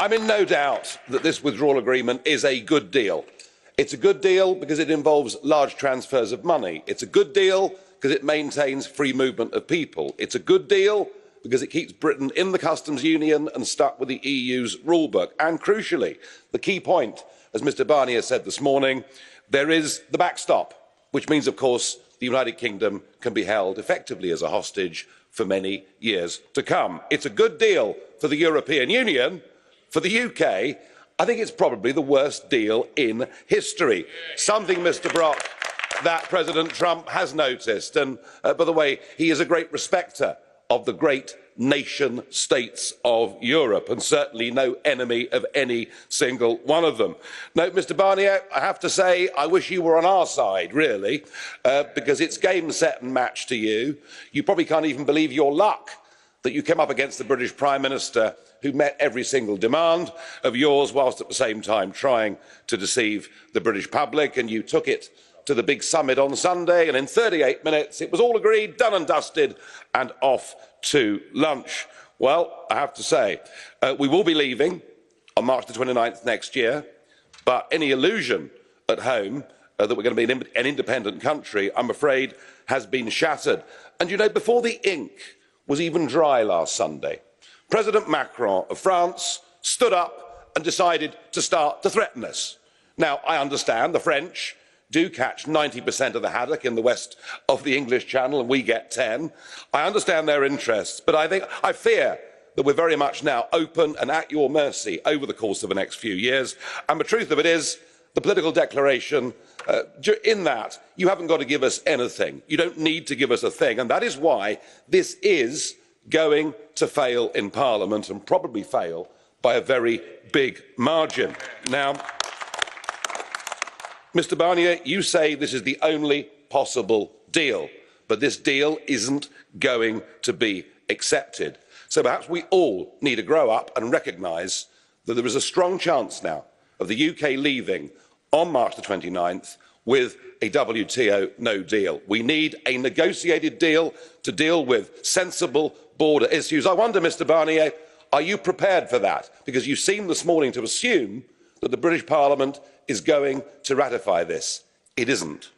I'm in no doubt that this withdrawal agreement is a good deal. It's a good deal because it involves large transfers of money. It's a good deal because it maintains free movement of people. It's a good deal because it keeps Britain in the customs union and stuck with the EU's rulebook. And crucially, the key point, as Mr Barnier said this morning, there is the backstop, which means, of course, the United Kingdom can be held effectively as a hostage for many years to come. It's a good deal for the European Union. For the UK, I think it's probably the worst deal in history. Something, Mr Brok, that President Trump has noticed. And, by the way, he is a great respecter of the great nation states of Europe, and certainly no enemy of any single one of them. No, Mr Barnier, I have to say, I wish you were on our side, really, because it's game, set and match to you. You probably can't even believe your luck that you came up against the British Prime Minister who met every single demand of yours whilst at the same time trying to deceive the British public, and you took it to the big summit on Sunday, and in 38 minutes it was all agreed, done and dusted, and off to lunch. Well, I have to say, we will be leaving on March the 29th next year, but any illusion at home that we're going to be an independent country, I'm afraid, has been shattered. And you know, before the ink was even dry last Sunday, President Macron of France stood up and decided to start to threaten us. Now, I understand the French do catch 90% of the haddock in the west of the English Channel and we get 10. I understand their interests, but I fear that we're very much now open and at your mercy over the course of the next few years. And the truth of it is, the political declaration, in that, you haven't got to give us anything. You don't need to give us a thing, and that is why this is going to fail in Parliament, and probably fail by a very big margin. Now, Mr Barnier, you say this is the only possible deal, but this deal isn't going to be accepted. So perhaps we all need to grow up and recognise that there is a strong chance now of the UK leaving on March the 29th with a WTO no deal. We need a negotiated deal to deal with sensible border issues. I wonder, Mr Barnier, are you prepared for that? Because you seem this morning to assume that the British Parliament is going to ratify this. It isn't.